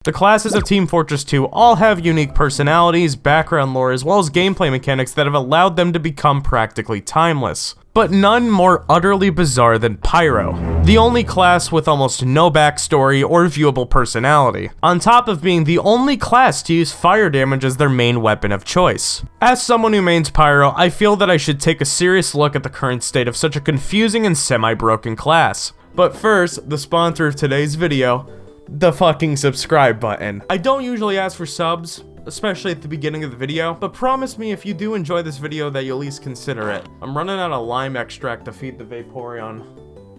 The classes of Team Fortress 2 all have unique personalities, background lore, as well as gameplay mechanics that have allowed them to become practically timeless. But none more utterly bizarre than Pyro, the only class with almost no backstory or viewable personality, on top of being the only class to use fire damage as their main weapon of choice. As someone who mains Pyro, I feel that I should take a serious look at the current state of such a confusing and semi-broken class. But first, the sponsor of today's video, the fucking subscribe button. I don't usually ask for subs, especially at the beginning of the video, but promise me if you do enjoy this video that you'll at least consider it. I'm running out of lime extract to feed the Vaporeon.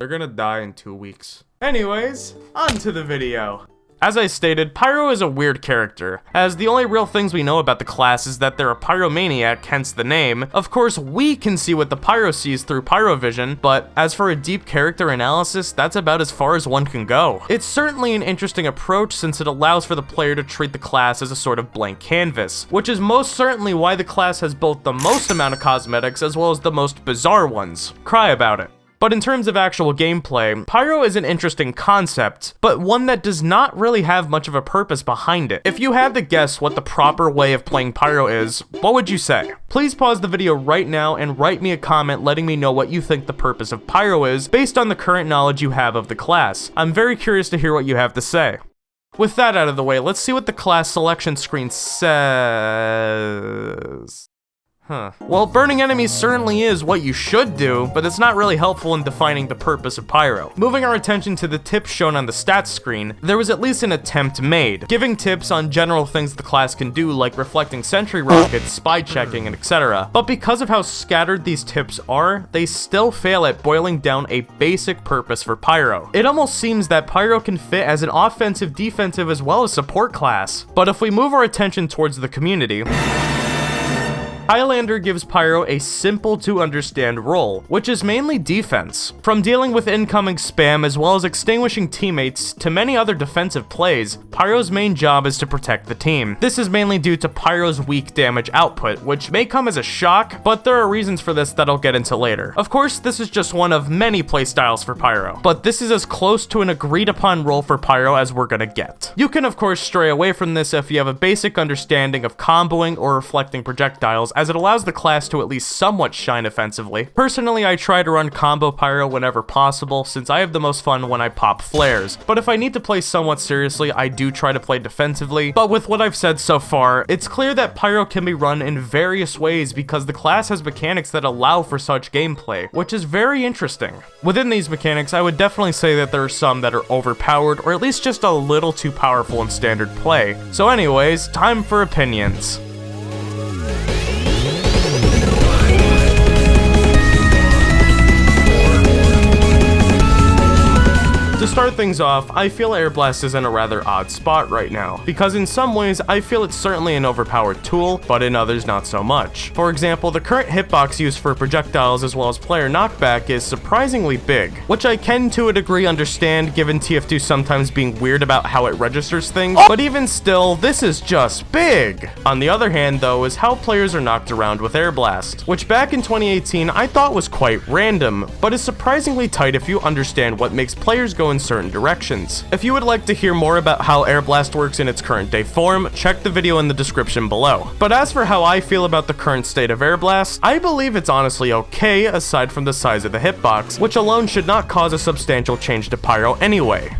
They're gonna die in 2 weeks. Anyways, on to the video. As I stated, Pyro is a weird character, as the only real things we know about the class is that they're a pyromaniac, hence the name. Of course, we can see what the Pyro sees through Pyrovision, but as for a deep character analysis, that's about as far as one can go. It's certainly an interesting approach since it allows for the player to treat the class as a sort of blank canvas, which is most certainly why the class has both the most amount of cosmetics as well as the most bizarre ones. Cry about it. But in terms of actual gameplay, Pyro is an interesting concept, but one that does not really have much of a purpose behind it. If you had to guess what the proper way of playing Pyro is, what would you say? Please pause the video right now and write me a comment letting me know what you think the purpose of Pyro is based on the current knowledge you have of the class. I'm very curious to hear what you have to say. With that out of the way, let's see what the class selection screen says. Well, burning enemies certainly is what you should do, but it's not really helpful in defining the purpose of Pyro. Moving our attention to the tips shown on the stats screen, there was at least an attempt made, giving tips on general things the class can do like reflecting sentry rockets, spy checking, and etc. But because of how scattered these tips are, they still fail at boiling down a basic purpose for Pyro. It almost seems that Pyro can fit as an offensive, defensive, as well as support class. But if we move our attention towards the community, Highlander gives Pyro a simple to understand role, which is mainly defense. From dealing with incoming spam as well as extinguishing teammates to many other defensive plays, Pyro's main job is to protect the team. This is mainly due to Pyro's weak damage output, which may come as a shock, but there are reasons for this that I'll get into later. Of course, this is just one of many playstyles for Pyro, but this is as close to an agreed upon role for Pyro as we're gonna get. You can of course stray away from this if you have a basic understanding of comboing or reflecting projectiles, as it allows the class to at least somewhat shine offensively. Personally, I try to run combo Pyro whenever possible, since I have the most fun when I pop flares, but if I need to play somewhat seriously, I do try to play defensively. But with what I've said so far, it's clear that Pyro can be run in various ways because the class has mechanics that allow for such gameplay, which is very interesting. Within these mechanics, I would definitely say that there are some that are overpowered, or at least just a little too powerful in standard play. So anyways, time for opinions. To start things off, I feel Airblast is in a rather odd spot right now, because in some ways I feel it's certainly an overpowered tool, but in others not so much. For example, the current hitbox used for projectiles as well as player knockback is surprisingly big, which I can to a degree understand given TF2 sometimes being weird about how it registers things, but even still, this is just big! On the other hand though is how players are knocked around with Airblast, which back in 2018 I thought was quite random, but is surprisingly tight if you understand what makes players go in certain directions. If you would like to hear more about how Airblast works in its current day form, check the video in the description below. But as for how I feel about the current state of Airblast, I believe it's honestly okay aside from the size of the hitbox, which alone should not cause a substantial change to Pyro anyway.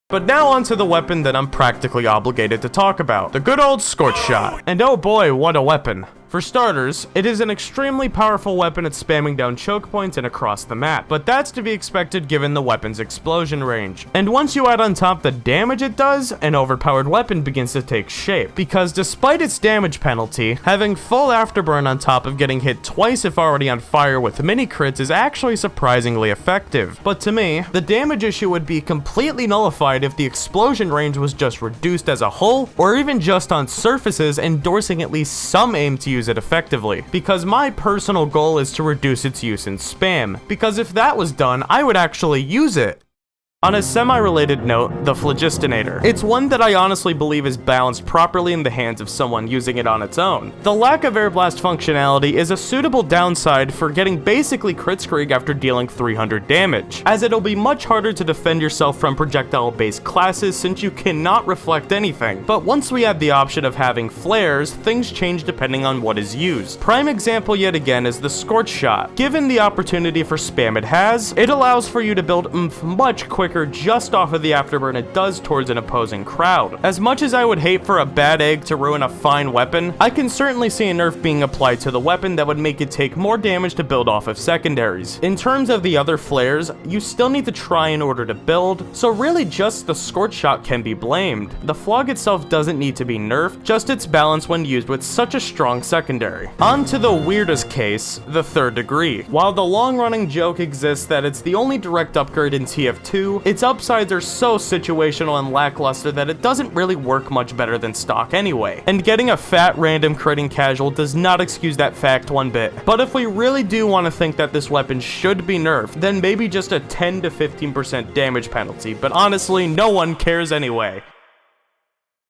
But now onto the weapon that I'm practically obligated to talk about, the good old Scorch Shot. And oh boy, what a weapon. For starters, it is an extremely powerful weapon at spamming down choke points and across the map, but that's to be expected given the weapon's explosion range. And once you add on top the damage it does, an overpowered weapon begins to take shape, because despite its damage penalty, having full afterburn on top of getting hit twice if already on fire with mini crits is actually surprisingly effective. But to me, the damage issue would be completely nullified if the explosion range was just reduced as a whole, or even just on surfaces endorsing at least some aim to use it effectively, because my personal goal is to reduce its use in spam, because if that was done, I would actually use it. On a semi-related note, the Phlogistinator. It's one that I honestly believe is balanced properly in the hands of someone using it on its own. The lack of airblast functionality is a suitable downside for getting basically crit screg after dealing 300 damage, as it'll be much harder to defend yourself from projectile-based classes since you cannot reflect anything. But once we add the option of having flares, things change depending on what is used. Prime example yet again is the Scorch Shot. Given the opportunity for spam it has, it allows for you to build oomph much quicker just off of the afterburn it does towards an opposing crowd. As much as I would hate for a bad egg to ruin a fine weapon, I can certainly see a nerf being applied to the weapon that would make it take more damage to build off of secondaries. In terms of the other flares, you still need to try in order to build, so really just the Scorch Shot can be blamed. The Phlog itself doesn't need to be nerfed, just its balance when used with such a strong secondary. On to the weirdest case, the third degree. While the long-running joke exists that it's the only direct upgrade in TF2, its upsides are so situational and lackluster that it doesn't really work much better than stock anyway, and getting a fat random critting casual does not excuse that fact one bit. But if we really do want to think that this weapon should be nerfed, then maybe just a 10 to 15% damage penalty, but honestly, no one cares anyway.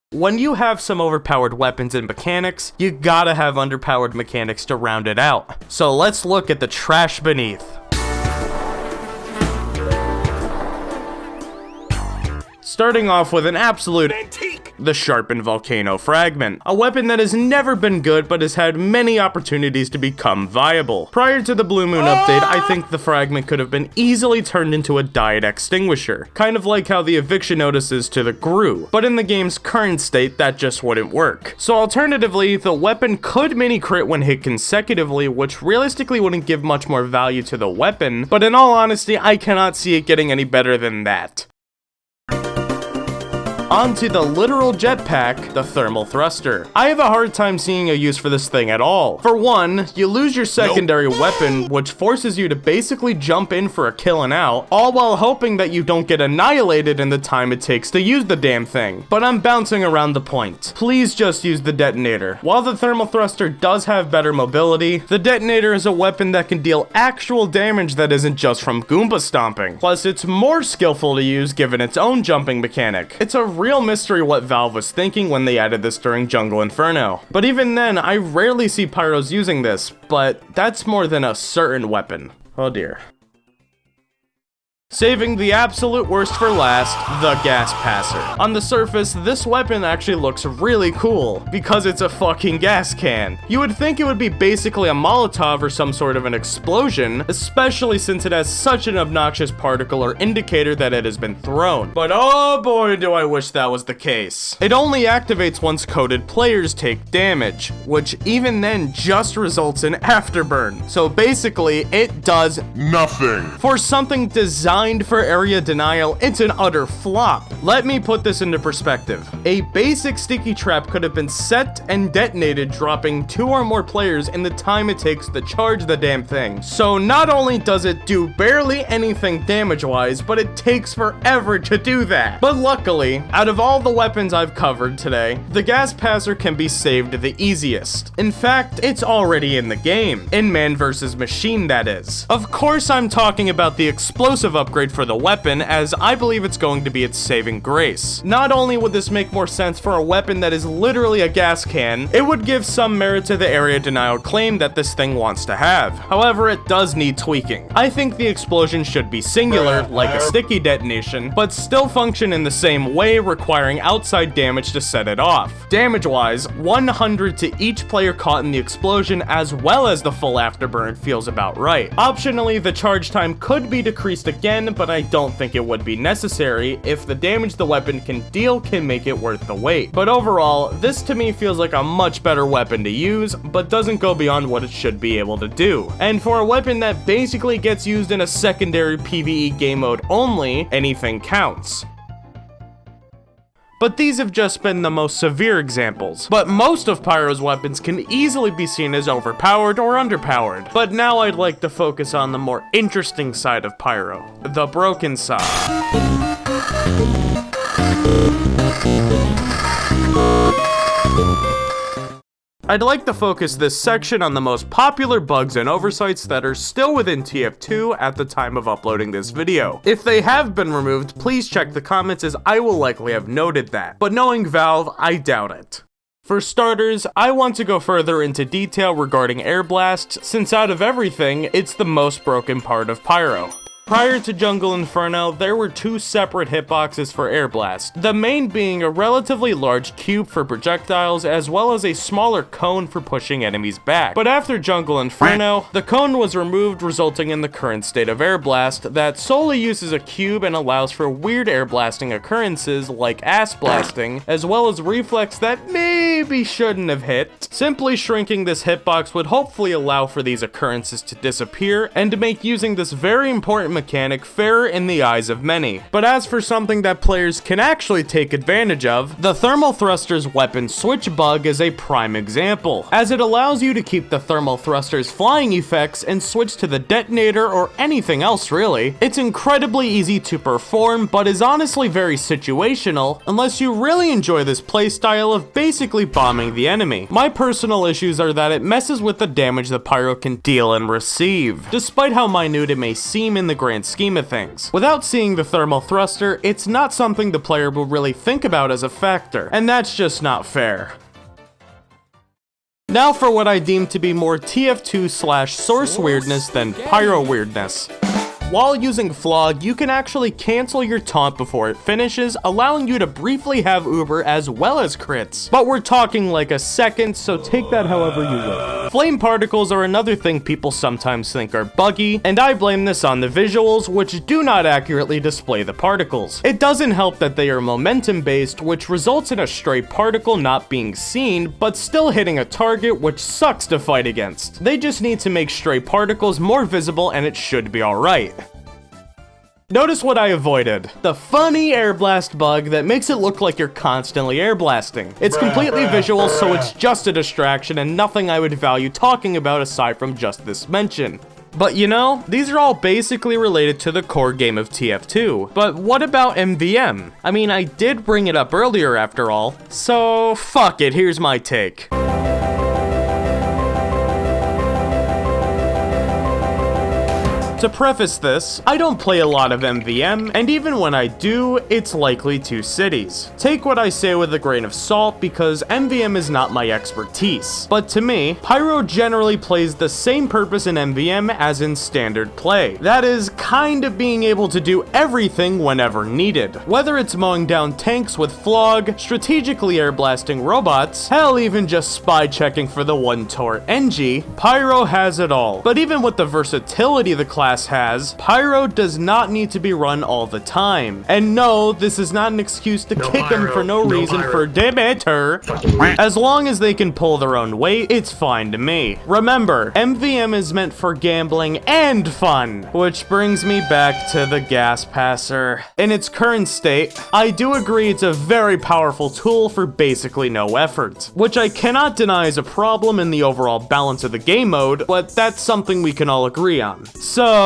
When you have some overpowered weapons and mechanics, you gotta have underpowered mechanics to round it out. So let's look at the trash beneath. Starting off with an absolute antique, the sharpened Volcano Fragment, a weapon that has never been good but has had many opportunities to become viable. Prior to the Blue Moon update, I think the Fragment could have been easily turned into a diet extinguisher, kind of like how the eviction notice is to the Gru, but in the game's current state that just wouldn't work. So alternatively, the weapon could mini crit when hit consecutively, which realistically wouldn't give much more value to the weapon, but in all honesty, I cannot see it getting any better than that. Onto the literal jetpack, the thermal thruster. I have a hard time seeing a use for this thing at all. For one, you lose your secondary weapon, which forces you to basically jump in for a kill and out, all while hoping that you don't get annihilated in the time it takes to use the damn thing. But I'm bouncing around the point. Please just use the detonator. While the thermal thruster does have better mobility, the detonator is a weapon that can deal actual damage that isn't just from Goomba stomping. Plus, it's more skillful to use given its own jumping mechanic. It's a real mystery what Valve was thinking when they added this during Jungle Inferno. But even then, I rarely see Pyros using this, but that's more than a certain weapon. Oh dear. Saving the absolute worst for last, the Gas Passer. On the surface, this weapon actually looks really cool, because it's a fucking gas can. You would think it would be basically a Molotov or some sort of an explosion, especially since it has such an obnoxious particle or indicator that it has been thrown. But oh boy do I wish that was the case. It only activates once coded players take damage, which even then just results in afterburn. So basically, it does nothing. For something designed for area denial, it's an utter flop. Let me put this into perspective. A basic sticky trap could have been set and detonated, dropping 2 or more players in the time it takes to charge the damn thing. So not only does it do barely anything damage-wise, but it takes forever to do that. But luckily, out of all the weapons I've covered today, the Gas Passer can be saved the easiest. In fact, it's already in the game. In Man vs. Machine, that is. Of course I'm talking about the explosive upgrade for the weapon, as I believe it's going to be its saving grace. Not only would this make more sense for a weapon that is literally a gas can, it would give some merit to the area denial claim that this thing wants to have. However, it does need tweaking. I think the explosion should be singular, like a sticky detonation, but still function in the same way, requiring outside damage to set it off. Damage-wise, 100 to each player caught in the explosion, as well as the full afterburn feels about right. Optionally, the charge time could be decreased again, but I don't think it would be necessary if the damage the weapon can deal can make it worth the wait. But overall, this to me feels like a much better weapon to use, but doesn't go beyond what it should be able to do. And for a weapon that basically gets used in a secondary PvE game mode only, anything counts. But these have just been the most severe examples. But most of Pyro's weapons can easily be seen as overpowered or underpowered. But now I'd like to focus on the more interesting side of Pyro, the broken side. I'd like to focus this section on the most popular bugs and oversights that are still within TF2 at the time of uploading this video. If they have been removed, please check the comments as I will likely have noted that, but knowing Valve, I doubt it. For starters, I want to go further into detail regarding Airblast, since out of everything, it's the most broken part of Pyro. Prior to Jungle Inferno, there were two separate hitboxes for Airblast, the main being a relatively large cube for projectiles as well as a smaller cone for pushing enemies back. But after Jungle Inferno, the cone was removed, resulting in the current state of Airblast that solely uses a cube and allows for weird airblasting occurrences like ass blasting, as well as reflex that maybe shouldn't have hit. Simply shrinking this hitbox would hopefully allow for these occurrences to disappear and to make using this very important mechanic fairer in the eyes of many. But as for something that players can actually take advantage of, the Thermal Thruster's weapon switch bug is a prime example, as it allows you to keep the Thermal Thruster's flying effects and switch to the detonator or anything else really. It's incredibly easy to perform, but is honestly very situational unless you really enjoy this playstyle of basically bombing the enemy. My personal issues are that it messes with the damage the Pyro can deal and receive, despite how minute it may seem in the grand scheme of things. Without seeing the Thermal Thruster, it's not something the player will really think about as a factor, and that's just not fair. Now for what I deem to be more TF2/source weirdness than Pyro weirdness. While using Phlog, you can actually cancel your taunt before it finishes, allowing you to briefly have Uber as well as crits. But we're talking like a second, so take that however you will. Flame particles are another thing people sometimes think are buggy, and I blame this on the visuals, which do not accurately display the particles. It doesn't help that they are momentum based, which results in a stray particle not being seen, but still hitting a target, which sucks to fight against. They just need to make stray particles more visible and it should be alright. Notice what I avoided. The Funny Airblast bug that makes it look like you're constantly airblasting. It's completely visual, so it's just a distraction and nothing I would value talking about aside from just this mention. But you know, these are all basically related to the core game of TF2. But what about MvM? I mean, I did bring it up earlier after all, so fuck it, here's my take. To preface this, I don't play a lot of MvM, and even when I do, it's likely two cities. Take what I say with a grain of salt because MvM is not my expertise. But to me, Pyro generally plays the same purpose in MvM as in standard play. That is, kind of being able to do everything whenever needed. Whether it's mowing down tanks with Phlog, strategically airblasting robots, hell even just spy checking for the 1-tor NG, Pyro has it all. But even with the versatility the class has, Pyro does not need to be run all the time. And no, this is not an excuse to kick them for no reason for demeter. As long as they can pull their own weight, it's fine to me. Remember, MvM is meant for gambling and fun, which brings me back to the Gas Passer. In its current state, I do agree it's a very powerful tool for basically no effort, which I cannot deny is a problem in the overall balance of the game mode, but that's something we can all agree on. So,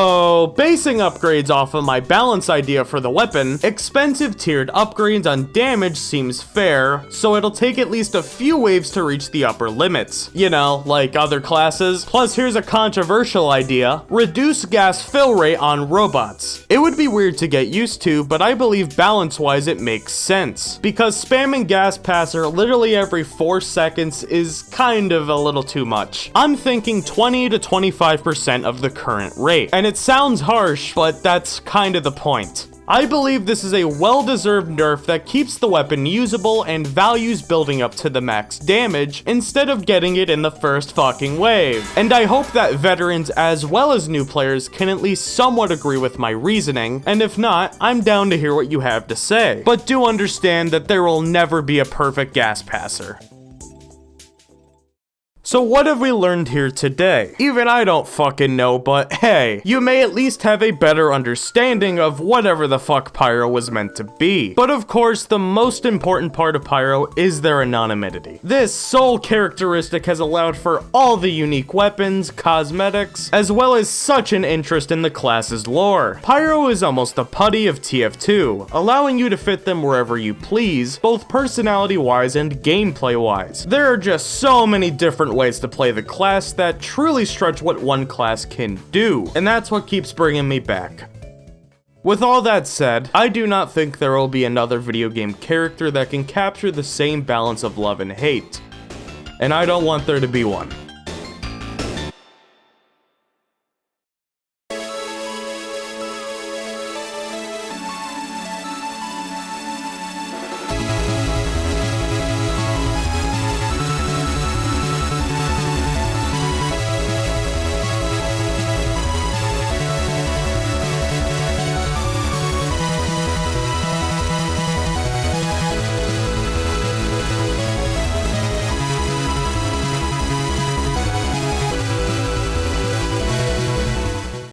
basing upgrades off of my balance idea for the weapon, expensive tiered upgrades on damage seems fair, so it'll take at least a few waves to reach the upper limits. You know, like other classes. Plus, here's a controversial idea: reduce gas fill rate on robots. It would be weird to get used to, but I believe balance-wise it makes sense, because spamming Gas Passer literally every 4 seconds is kind of a little too much. I'm thinking 20 to 25% of the current rate. And it sounds harsh, but that's kind of the point. I believe this is a well-deserved nerf that keeps the weapon usable and values building up to the max damage instead of getting it in the first fucking wave. And I hope that veterans as well as new players can at least somewhat agree with my reasoning, and if not, I'm down to hear what you have to say. But do understand that there will never be a perfect Gas Passer. So what have we learned here today? Even I don't fucking know, but hey, you may at least have a better understanding of whatever the fuck Pyro was meant to be. But of course, the most important part of Pyro is their anonymity. This sole characteristic has allowed for all the unique weapons, cosmetics, as well as such an interest in the class's lore. Pyro is almost the putty of TF2, allowing you to fit them wherever you please, both personality-wise and gameplay-wise. There are just so many different ways to play the class that truly stretch what one class can do, and that's what keeps bringing me back. With all that said, I do not think there will be another video game character that can capture the same balance of love and hate, and I don't want there to be one.